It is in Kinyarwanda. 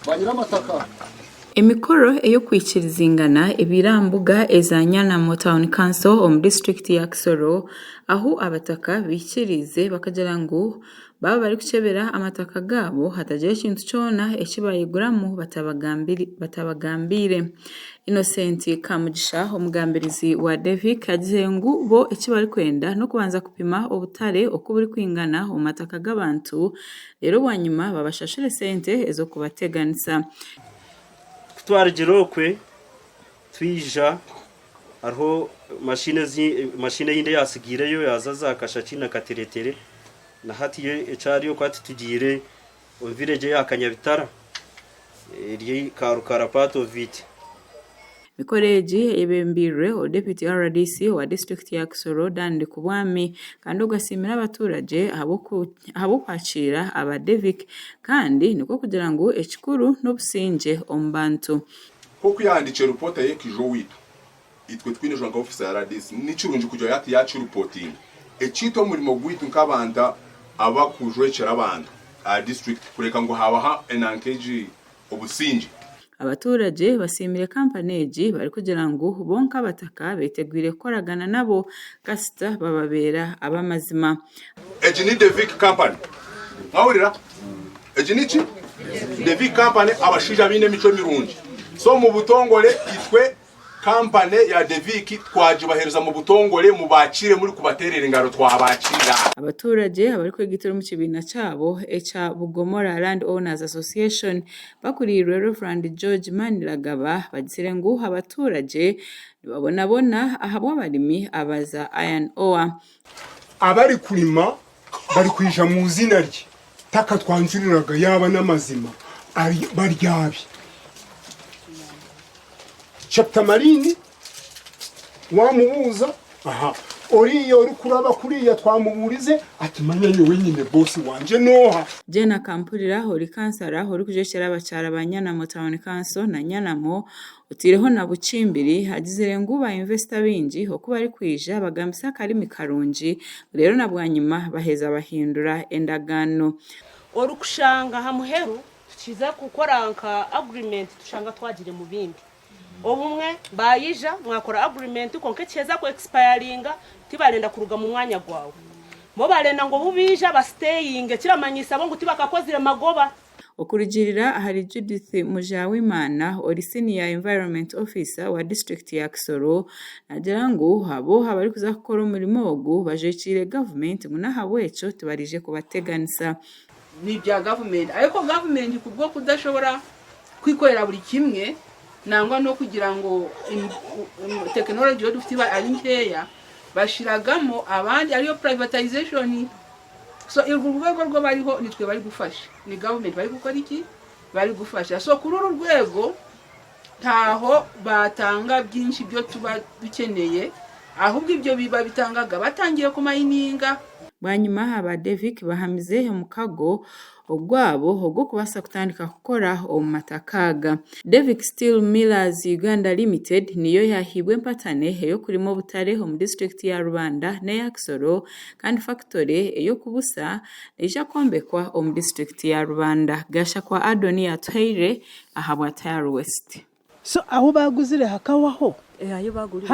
bagira amataka Emikoro eyo kwikirizingana ebirambuga eza Nyanamo Town Council omu district ya Kisoro aho abataka bikirize bakagira ngu baba bari kuchebera amataka gabo hatagira ekintu kyona ekibayiguramu batabagambire. Innocent Kamugisha omugambirizi wa Devic yagize ngu bo ekibari kwenda no kubanza kupima obutare okuburi kwingana omu mataka g'abantu rero bwanyuma babashashire sente ezo kubateganisa. Twarigirokwe twija ariho mashine yinde yasigireyo yazaza akashaki na kateretere na hatiye ecariyo kwati tugire village ya Kanyabitara iri karukara part of it. Mikoreji ebembirwe o deputy RDC wa district ya Kisoro Dandi Kubwami kandi ugasimira abaturage abo kwakira aba Devic kandi niko kugira ngo ekikuru n'obusinge ombantu ko kuyandikira report yekijo witu itwe twinjira nga office ya RDC n'ikirungi kujya yati yacu reporting ekito murimo gwitu nk'abanda abakujwekera abantu a district kureka ngo habaha enankeji obusinge. Abaturage basimire kampaneji bari kugira ngo bonka abataka betegwire koragana nabo kasita bababera abamazima. Eji ni Devic company ngawurira eji ni ki Devic company abashija bine mico mirungi so mu butongole itwe company ya Devic twajibahereza mu butongole mu bakire muri kubaterera ingaro twabakira. Abaturage abari kwegitira mu kibina cyabo echa Bugomora Land Owners Association bakurirwe Reverend George Maniragaba bagisire ngo abaturage babona ahabwa barimi abaza iron ore abari kurima bari kwija mu zina rye taka twanjuriraga yaba n'amazima ari baryabi chapter marini wamubuza oriyo uri kuraba kuriya twamuburize ati manya yo wenyine boss wanje noha. Jena Kampurira uri kansara uri kujeshera abacara Nyanamo Town Council na Nyanamo utireho na Bucimbiri hagizire ngo ba investor bingi okuba ari kwija bagambisa karimi karungi rero nabwanyuma baheza bahindura endagano ori kushanga hamuheru tukiza kukoranka agreement tushanga twagire mu bindi obumwe bayija mwakora agreement konke cyeza ko expiringa tibalenda kuruga mu mwanya gwawe mo balenda ngo bubija ba staying kiramanyisa bo ngo tibakakozire magoba. Okurigirira hari Judith Mujawimana ori senior environment officer wa district ya Kisoro nagira ngo habo habari kuza gukora umurimo ogu bajekire government munahabweco tubarije kubateganisa ni bya government ariko government kubwo kudashobora kwikorera buri kimwe nangwa no kugira ngo technology yo dufite ari nkeya bashiragamo abandi ariyo privatization so urwego rwo bariho nitwe bari gufasha ni government bari gukora iki bari gufasha so kuri uru rwego ntaho batanga byinshi byo tuba dukeneye ahubwo ibyo biba bitangaga batangiye ku mayininga bwanyuma aba Devic bahamize mu kago ogwabo ogo kubasa kutandika gukora omatakaga. Devic Steel Millers Uganda Limited niyo yahibwe mpatane eyo kurimo butare mu district ya Rwanda na ya Kisoro kandi factory eyo kubusa eja kombekwa mu district ya Rwanda gasha kwa Adonia Twaire ahabwa Tire West. So aho baguzire hakawaho ayo bagurira